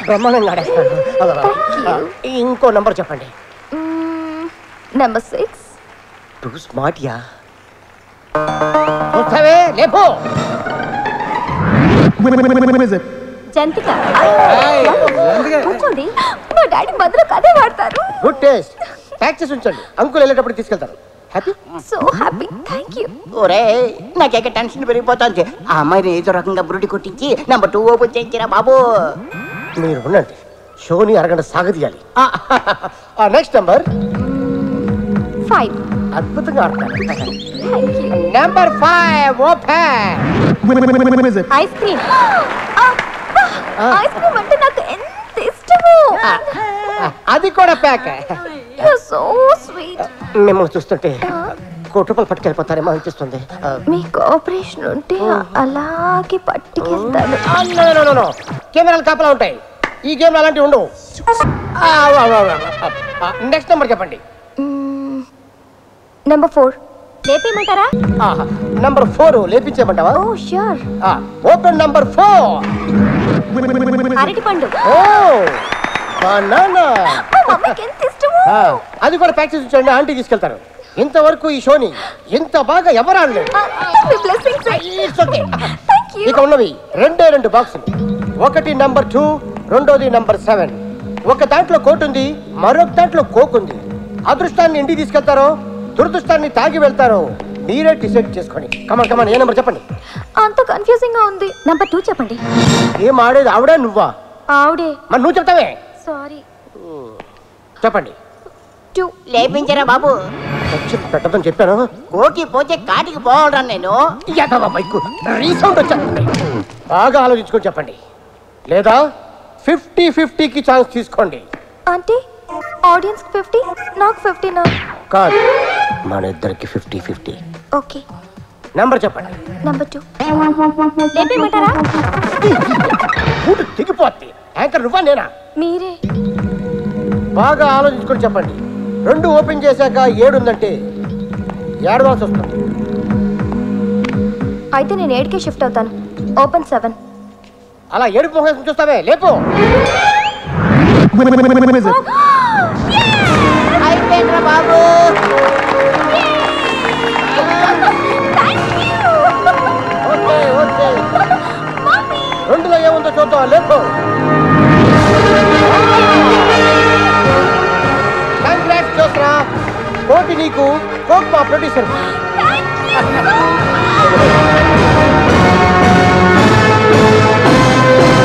బ్రహ్మాండంగా ఆడేస్తాడు. ఇంకో నంబర్ చెప్పండి. నెంబర్ 6. టూ స్మార్ట్ యా. చూస్తావే లేపో. జంతిక. కూర్చోండి, మా డాడీ భద్రకు అదే వాడతారు. Good taste. ప్యాక్ చేసి ఉంచండి, అంకుల్ వెళ్ళేటప్పుడు తీసుకెళ్తారు. Happy? So happy. Thank you. ఒరే నాకేక టెన్షన్ పెరిగిపోతుంది. ఆ అమ్మాయిని ఏదో రకంగా బురుడి కొట్టించి నెంబర్ 2 ఓపెన్ చేయించిరా బాబు. మీరు ఉండండి, షోని అరగంట సాగదీయాలి. Next number 5. అద్భుతంగా ఆడతారు. Thank you. Number 5 open. Ice cream. Ice cream అంటే నాకు ఎంత ఇష్టమో. అది కూడా ప్యాక్. You so sweet. మిమ్మల్ని చూస్తుంటే కోటి రూపాయలు పట్టుకెళ్ళిపోతారేమో అనిపిస్తుంది. మీకు ఆపరేషన్ ఉంటే అలాగే పట్టుకెళ్తాను. కెమెరాలు కాపలా ఉంటాయి, ఈ గేమ్ అలాంటివి ఉండవు. నెక్స్ట్ నెంబర్ చెప్పండి. నెంబర్ 4. లేపేయమంటారా? నంబర్ 4 లేపించేయమంటావా? ఓ ష్యూర్. Open number 4. అరటి పండు. ఓ బనానా. మమ్మీకి ఎంత ఇష్టమో. అది కూడా ప్యాక్ చేసి ఉంచండి, ఆంటీ తీసుకెళ్తారు. ఇంతవరకు ఈ షోని ఇంత బాగా ఎవరు ఆడలేదు. ఇక ఉన్నవి 2 బాక్సులు. ఒకటి నంబర్ 2, రెండోది నంబర్ 7. ఒక దాంట్లో కోట్ ఉంది, మరొక దాంట్లో కోక్ ఉంది. అదృష్టాన్ని ఇంటికి తీసుకెళ్తారో దురదృష్టాన్ని తాగి వెళ్తారో మీరే డిసైడ్ చేసుకోండి. కమాన్ ఏ నెంబర్ చెప్పండి. అంత కన్ఫ్యూజింగ్ గా ఉంది. నంబర్ 2 చెప్పండి. ఏం ఆడేది ఆవిడా నువ్వా? ఆవిడే. మరి నువ్వు చెప్తావే. సారీ. చెప్పండి. 2. లేపించరా బాబు. పెట్టదని చెప్పాను. కోకి పోతే కాటికి పోవడం నేను. రీసౌండ్ వచ్చా. బాగా ఆలోచించుకొని చెప్పండి, లేదా 50-50కి ఛాన్స్ తీసుకోండి. అంటే ఆడియన్స్ 50, నాకు 50 కాదు, మన ఇద్దరికి 50-50. ఓకే. నెంబర్ చెప్పండి. నంబర్ 2. లేపేయమంటారా? బూటు తెగిపోద్ది. యాంకర్ నువ్వా నేనా? మీరే. బాగా ఆలోచించుకొని చెప్పండి. 2 ఓపెన్ చేశాక 7 ఉందంటే ఏడవాల్సి వస్తుంది. అయితే నేను 8కే షిఫ్ట్ అవుతాను. ఓపెన్ 7. అలా ఏడుపు మొహం చూస్తావే, లేపు. అయిపోయిందిరా బాబు. ఓకే. 2లో ఏముందో చూద్దాం, లేపు. కంగ్రాట్స్ చూసరా, కోటి నీకు, కోక్ మా ప్రొడ్యూసర్.